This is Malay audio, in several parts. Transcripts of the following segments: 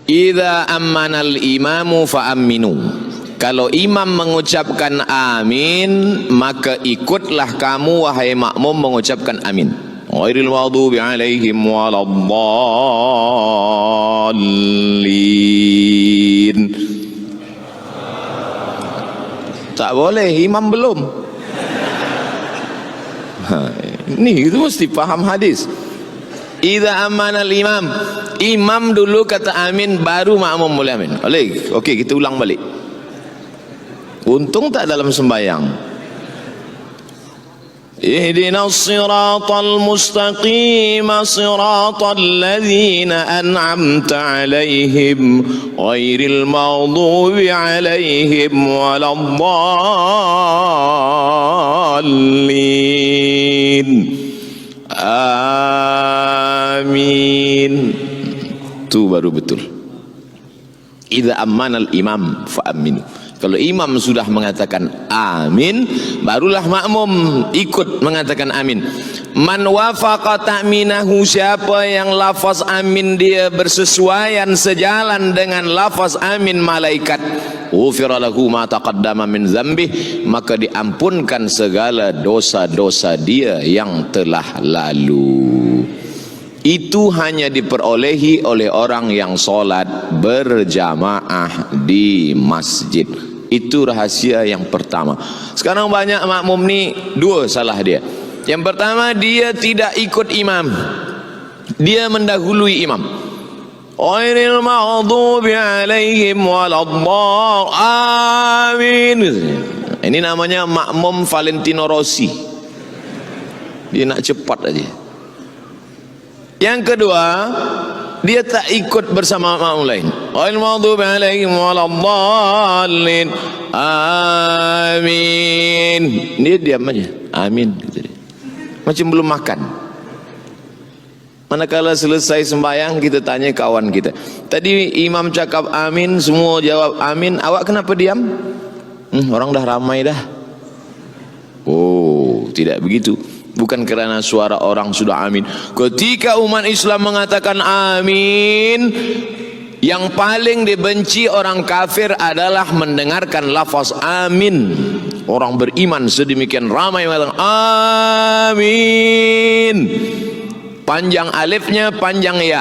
Idza ammanal imamu fa'aminu. Kalau imam mengucapkan amin, maka ikutlah kamu wahai makmum mengucapkan amin. Ghairil maghdubi alaihim waladdallin. Tak boleh, imam belum. Ini itu mesti paham hadis. Idza amanal imam, imam dulu kata amin, baru makmum boleh amin. Boleh. Okey, kita ulang balik. Untung tak dalam sembahyang. Ihdinas siratal mustaqim siratal ladzina an'amta 'alaihim ghairil maghdubi 'alaihim waladdallin. Amin. Itu baru betul. Idza ammanal imam fa'aminu. Kalau imam sudah mengatakan amin, barulah makmum ikut mengatakan amin. Man wafaqa ta'minahu, siapa yang lafaz amin dia bersesuaian sejalan dengan lafaz amin malaikat, ghufira lahu ma taqaddama min dzambih, maka diampunkan segala dosa-dosa dia yang telah lalu. Itu hanya diperolehi oleh orang yang solat berjamaah di masjid. Itu rahasia yang pertama. Sekarang banyak makmum ni dua salah dia. Yang pertama, dia tidak ikut imam, dia mendahului imam. Ghairil maghdubi alaihim waladdallin. Ini namanya makmum Valentino Rossi. Dia nak cepat aja. Yang kedua, dia tak ikut bersama makmum lain. Ghairil maghdubi alaihim waladdallin. Amin. Dia diam aja. Amin gitu dia. Macam belum makan. Manakala selesai sembahyang, kita tanya kawan kita, tadi imam cakap amin, semua jawab amin, awak kenapa diam? Orang dah ramai dah. Oh, tidak begitu. Bukan kerana suara orang sudah amin. Ketika umat Islam mengatakan amin, yang paling dibenci orang kafir adalah mendengarkan lafaz amin. Orang beriman sedemikian ramai mengatakan amin. Panjang alifnya, panjang ya.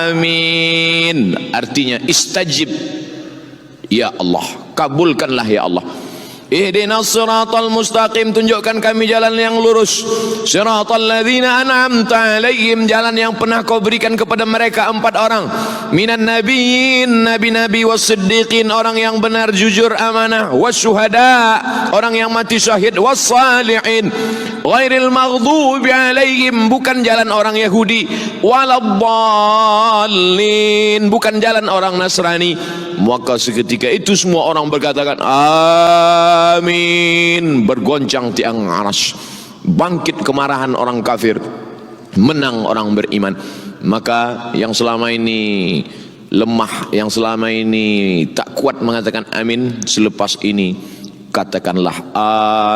Amin. Artinya istajib. Ya Allah, kabulkanlah ya Allah. Ihdinas siratal mustaqim, tunjukkan kami jalan yang lurus. Siratal ladzina an'amta 'alaihim, jalan yang pernah kau berikan kepada mereka 4 orang. Minan nabiyyin, nabi-nabi, was-siddiqin, orang yang benar jujur amanah, wasyuhada, orang yang mati syahid, was-salihin. Ghairil maghdubi 'alaihim, bukan jalan orang Yahudi, waladdallin, bukan jalan orang Nasrani. Maka seketika itu semua orang berkatakan amin, bergoncang tiang aras, bangkit kemarahan orang kafir, menang orang beriman. Maka yang selama ini lemah, yang selama ini tak kuat mengatakan amin, selepas ini katakanlah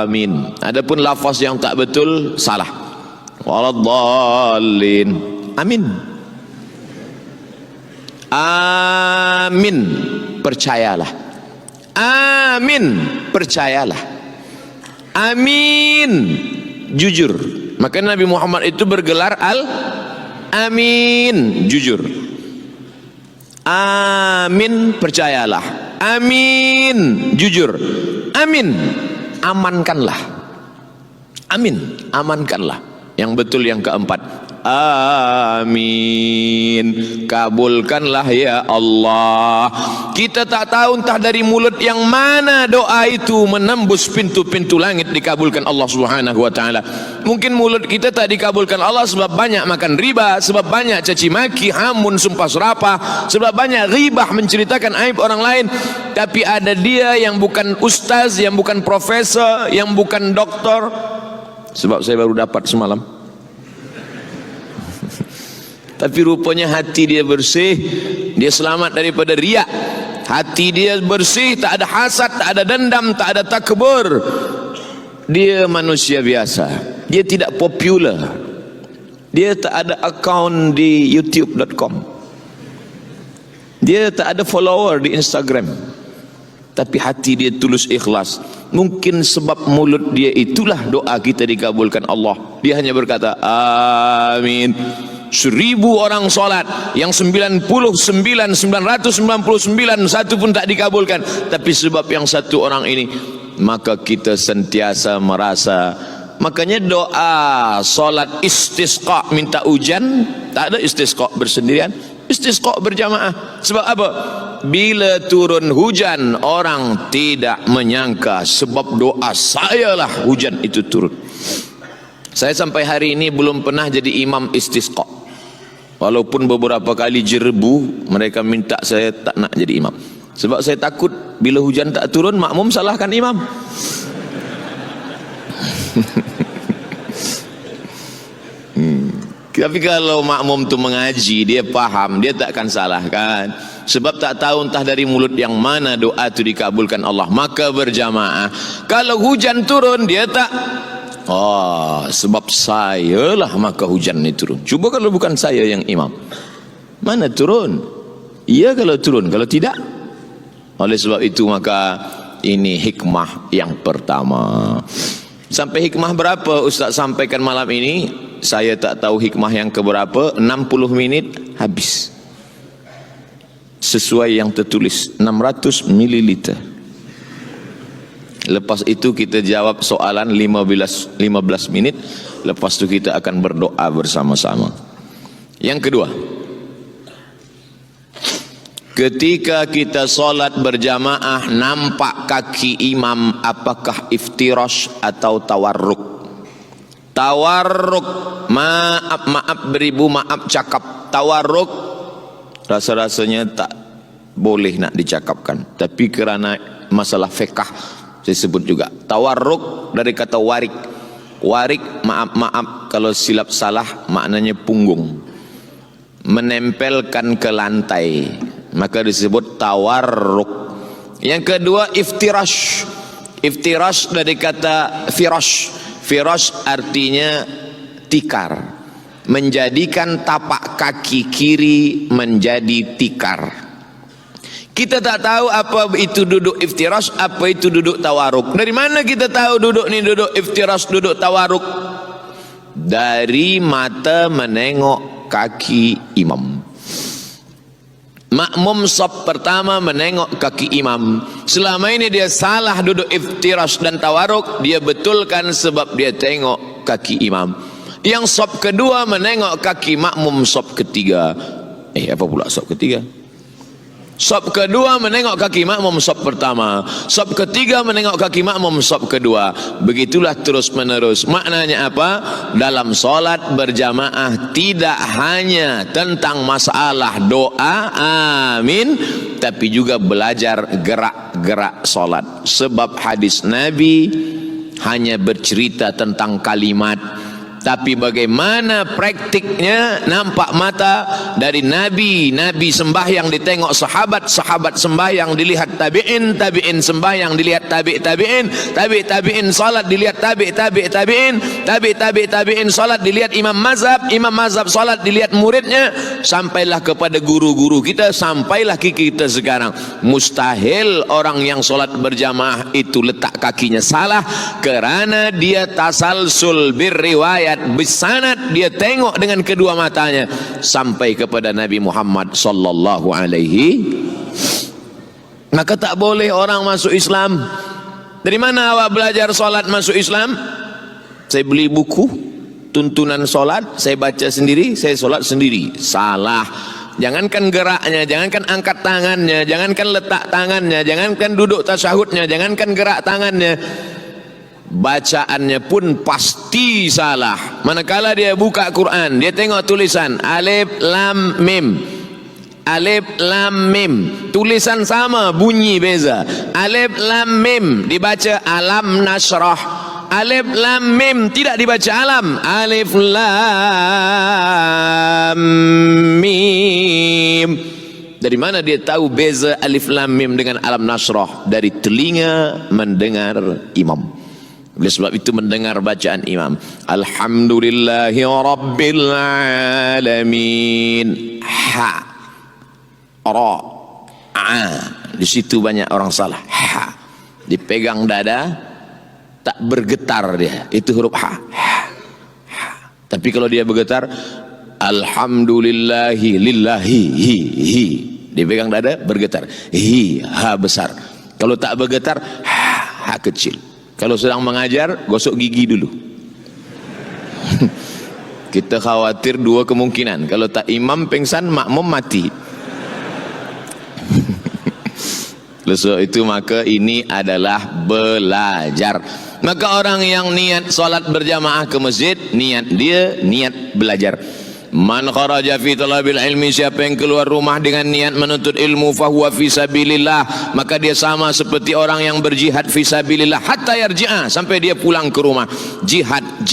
amin. Adapun lafaz yang tak betul salah. Waladdallin. Amin. Amin, percayalah. Amin, percayalah. Amin, jujur. Maka Nabi Muhammad itu bergelar Al-Amin, jujur. Amin, percayalah. Amin, jujur. Amin, amankanlah. Amin, amankanlah. Yang betul yang keempat, amin, kabulkanlah ya Allah. Kita tak tahu entah dari mulut yang mana doa itu menembus pintu-pintu langit dikabulkan Allah Subhanahu wa taala. Mungkin mulut kita tak dikabulkan Allah sebab banyak makan riba, sebab banyak caci maki, hamun, sumpah serapah, sebab banyak ribah, menceritakan aib orang lain. Tapi ada dia yang bukan ustaz, yang bukan profesor, yang bukan doktor. Sebab saya baru dapat semalam. Tapi rupanya hati dia bersih, dia selamat daripada riak. Hati dia bersih, tak ada hasad, tak ada dendam, tak ada takbur. Dia manusia biasa, dia tidak popular, dia tak ada akaun di youtube.com. Dia tak ada follower di Instagram, tapi hati dia tulus ikhlas. Mungkin sebab mulut dia itulah doa kita dikabulkan Allah. Dia hanya berkata amin. 1000 orang solat, yang 99 satu pun tak dikabulkan, tapi sebab yang satu orang ini, maka kita sentiasa merasa. Makanya doa solat istisqa minta hujan, tak ada istisqa bersendirian, istisqa berjamaah. Sebab apa? Bila turun hujan, orang tidak menyangka sebab doa sayalah hujan itu turun. Saya sampai hari ini belum pernah jadi imam istisqa. Walaupun beberapa kali jerbu, mereka minta saya tak nak jadi imam. Sebab saya takut bila hujan tak turun, makmum salahkan imam. Tapi kalau makmum tu mengaji, dia faham, dia takkan salahkan. Sebab tak tahu entah dari mulut yang mana doa tu dikabulkan Allah. Maka berjamaah. Kalau hujan turun, dia tak, oh, sebab saya lah maka hujan ini turun. Cuba kalau bukan saya yang imam, mana turun? Iya kalau turun, kalau tidak. Oleh sebab itu maka ini hikmah yang pertama. Sampai hikmah berapa Ustaz sampaikan malam ini? Saya tak tahu hikmah yang keberapa. 60 minit habis. Sesuai yang tertulis 600 ml. Lepas itu kita jawab soalan 15 minit. Lepas itu kita akan berdoa bersama-sama. Yang kedua, ketika kita solat berjamaah nampak kaki imam, apakah iftirash atau tawarruk? Tawarruk, maaf beribu maaf cakap. Tawarruk rasa-rasanya tak boleh nak dicakapkan, tapi kerana masalah fiqh saya sebut juga. Tawarruk dari kata warik. Warik, maaf kalau silap salah, maknanya punggung, menempelkan ke lantai, maka disebut tawarruk. Yang kedua iftirash. Iftirash dari kata firash. Firash artinya tikar, menjadikan tapak kaki kiri menjadi tikar. Kita tak tahu apa itu duduk iftirash, apa itu duduk tawaruk. Dari mana kita tahu duduk ni duduk iftirash, duduk tawaruk? Dari mata menengok kaki imam. Makmum saf pertama menengok kaki imam. Selama ini dia salah duduk iftirash dan tawaruk, dia betulkan sebab dia tengok kaki imam. Yang saf kedua menengok kaki makmum saf ketiga. Apa pula saf ketiga? Saf kedua menengok kaki makmum saf pertama. Saf ketiga menengok kaki makmum saf kedua. Begitulah terus menerus. Maknanya apa? Dalam solat berjamaah tidak hanya tentang masalah doa amin, tapi juga belajar gerak-gerak solat. Sebab hadis Nabi hanya bercerita tentang kalimat, tapi bagaimana praktiknya nampak mata dari Nabi. Nabi sembahyang ditengok sahabat, sahabat sembahyang dilihat tabi'in, tabi'in sembahyang dilihat tabi'in, tabi'in salat dilihat tabi'in, tabi'in salat dilihat imam mazhab salat dilihat muridnya, sampailah kepada guru-guru kita, sampailah kita sekarang. Mustahil orang yang solat berjamaah itu letak kakinya salah, kerana dia tasalsul birriwayat bisanad, dia tengok dengan kedua matanya sampai kepada Nabi Muhammad sallallahu alaihi. Maka tak boleh orang masuk Islam. Dari mana awak belajar solat masuk Islam? Saya beli buku tuntunan solat, saya baca sendiri, saya solat sendiri. Salah. Jangankan geraknya, jangankan angkat tangannya, jangankan letak tangannya, jangankan duduk tasyahudnya, jangankan gerak tangannya, bacaannya pun pasti salah. Manakala dia buka Quran, dia tengok tulisan alif lam mim, alif lam mim, tulisan sama, bunyi beza. Alif lam mim dibaca alam nasrah, alif lam mim tidak dibaca alam, alif lam mim. Dari mana dia tahu beza alif lam mim dengan alam nasrah? Dari telinga mendengar imam. Oleh sebab itu mendengar bacaan imam, alhamdulillahi rabbil alamin, ha, ra, Di situ banyak orang salah. Dipegang dada, tak bergetar dia, itu huruf ha. Tapi kalau dia bergetar, alhamdulillahi lillahi hi. Dipegang dada, bergetar, ha besar. Kalau tak bergetar, ha kecil. Kalau sedang mengajar, gosok gigi dulu. Kita khawatir dua kemungkinan, kalau tak imam pingsan, makmum mati. Sebab itu maka ini adalah belajar. Maka orang yang niat salat berjamaah ke masjid, niat belajar. Man kharaja fi talabil ilmi, siapa yang keluar rumah dengan niat menuntut ilmu, fahuwa fi sabilillah, maka dia sama seperti orang yang berjihad fi sabilillah hatta yarji'a, sampai dia pulang ke rumah. Jihad.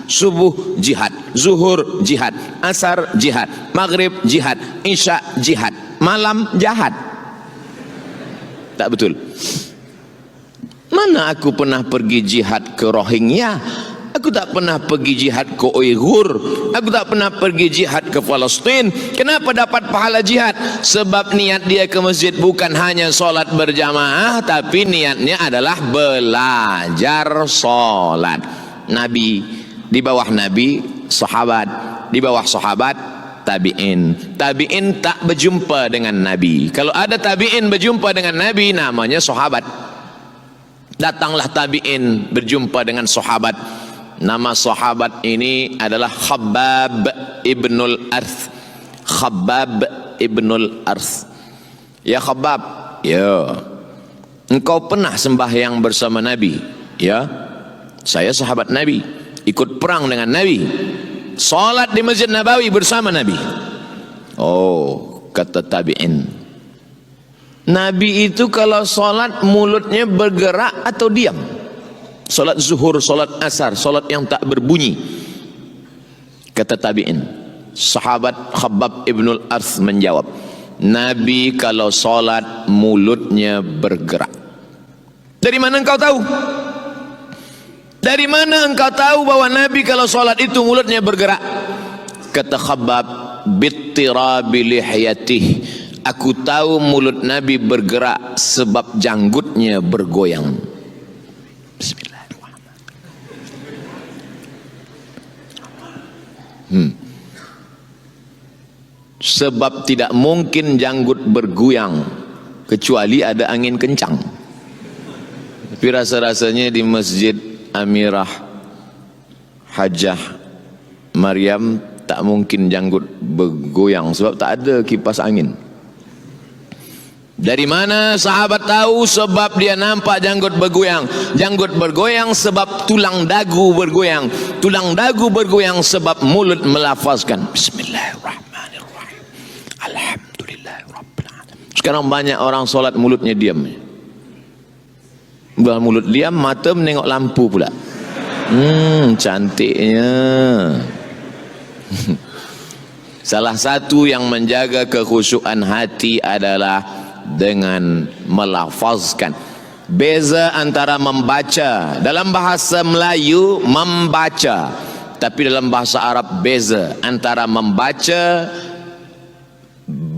Subuh jihad, zuhur jihad, asar jihad, maghrib jihad, isya jihad, malam jihad. Tak betul. Mana aku pernah pergi jihad ke Rohingya? Aku tak pernah pergi jihad ke Uighur. Aku tak pernah pergi jihad ke Palestin. Kenapa dapat pahala jihad? Sebab niat dia ke masjid bukan hanya solat berjamaah, tapi niatnya adalah belajar solat. Nabi, di bawah Nabi, sahabat, di bawah sahabat, tabi'in. Tabi'in tak berjumpa dengan Nabi. Kalau ada tabi'in berjumpa dengan Nabi, namanya sahabat. Datanglah tabi'in berjumpa dengan sahabat. Nama sahabat ini adalah Khabbab ibnul Arth. Khabbab ibnul Arth. Ya Khabbab, ya, engkau pernah sembahyang bersama Nabi? Ya, saya sahabat Nabi, ikut perang dengan Nabi, salat di Masjid Nabawi bersama Nabi. Oh, kata tabi'in, Nabi itu kalau salat mulutnya bergerak atau diam? Salat zuhur, salat asar, salat yang tak berbunyi. Kata tabi'in, sahabat Khabbab ibnul Arth menjawab, Nabi kalau salat mulutnya bergerak. Dari mana engkau tahu? Dari mana engkau tahu bahwa Nabi kalau salat itu mulutnya bergerak? Kata Khabbab, bittirabi lihyatih, aku tahu mulut Nabi bergerak sebab janggutnya bergoyang. Bismillahirrahmanirrahim. Sebab tidak mungkin janggut bergoyang kecuali ada angin kencang. Tapi rasa-rasanya di Masjid Amirah Hajjah Maryam tak mungkin janggut bergoyang sebab tak ada kipas angin. Dari mana sahabat tahu? Sebab dia nampak janggut bergoyang. Janggut bergoyang sebab tulang dagu bergoyang. Tulang dagu bergoyang sebab mulut melafazkan Bismillahirrahmanirrahim, Alhamdulillahirabbil alamin. Sekarang banyak orang solat mulutnya diam. Bila mulut diam, mata menengok lampu pula. Cantiknya. Salah satu yang menjaga kekhusyuan hati adalah dengan melafazkan. Beza antara membaca, dalam bahasa Melayu membaca, tapi dalam bahasa Arab beza antara membaca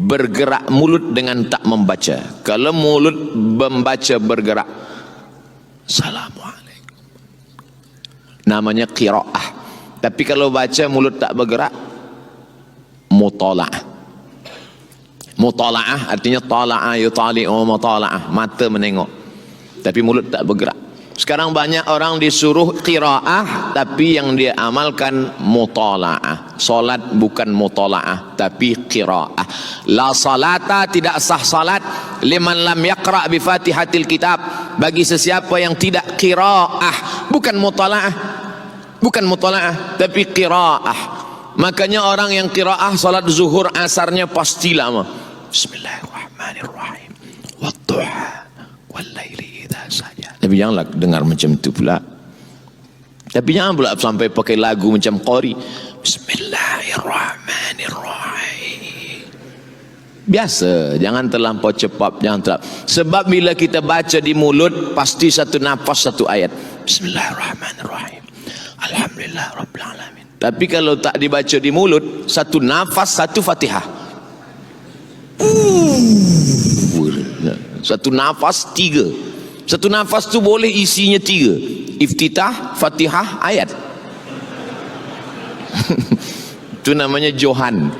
bergerak mulut dengan tak membaca. Kalau mulut membaca bergerak, Assalamualaikum, namanya qiraah. Tapi kalau baca mulut tak bergerak, mutala'ah. Mutala'ah artinya tala'a yutali'u mutala'ah, mata menengok tapi mulut tak bergerak. Sekarang banyak orang disuruh qiraah tapi yang dia amalkan mutala'ah. Salat bukan mutala'ah tapi qiraah. La salata, tidak sah salat liman lam yaqra' bi Fatihatil Kitab, bagi sesiapa yang tidak qiraah, bukan mutala'ah, bukan mutala'ah tapi qiraah. Makanya orang yang qiraah salat zuhur asarnya pasti lama. Bismillahirrahmanirrahim, wadduha wallaili idza saja. Tapi janganlah dengar macam itu pula. Tapi jangan pula sampai pakai lagu macam qari. Bismillahirrahmanirrahim. Biasa, jangan terlampau cepat, jangan terlampau. Sebab bila kita baca di mulut pasti satu nafas satu ayat. Bismillahirrahmanirrahim, Alhamdulillahirabbil alamin. Tapi kalau tak dibaca di mulut, satu nafas satu Fatihah. Satu nafas 3. Satu nafas tu boleh isinya 3. Iftitah, Fatihah, ayat. Itu namanya Johan.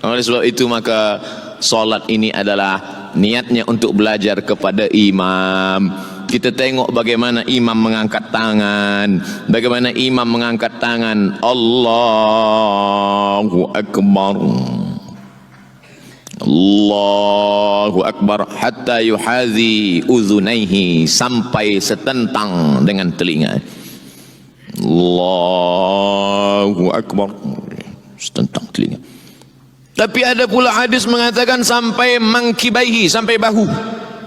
Oleh sebab itu maka solat ini adalah niatnya untuk belajar kepada imam. Kita tengok bagaimana imam mengangkat tangan, bagaimana imam mengangkat tangan, Allahu Akbar, Allahu Akbar, hatta yuhazi uzunaihi, sampai setentang dengan telinga. Allahu Akbar, setentang telinga. Tapi ada pula hadis mengatakan sampai mangkibaihi, sampai bahu.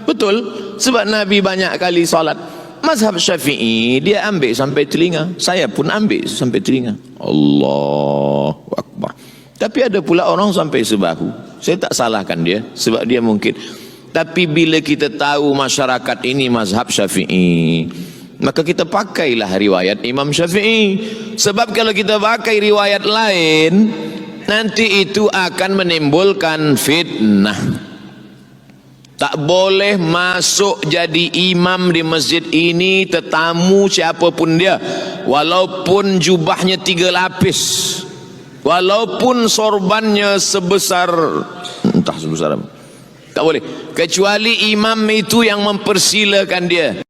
Betul, sebab Nabi banyak kali salat. Mazhab Syafi'i dia ambil sampai telinga, saya pun ambil sampai telinga. Allahu Akbar. Tapi ada pula orang sampai sebahu. Saya tak salahkan dia, sebab dia mungkin. Tapi bila kita tahu masyarakat ini mazhab Syafi'i, maka kita pakailah riwayat Imam Syafi'i. Sebab kalau kita pakai riwayat lain, nanti itu akan menimbulkan fitnah. Tak boleh masuk jadi imam di masjid ini tetamu siapapun dia, walaupun jubahnya 3 lapis, walaupun sorbannya sebesar entah sebesar apa. Tak boleh, kecuali imam itu yang mempersilakan dia.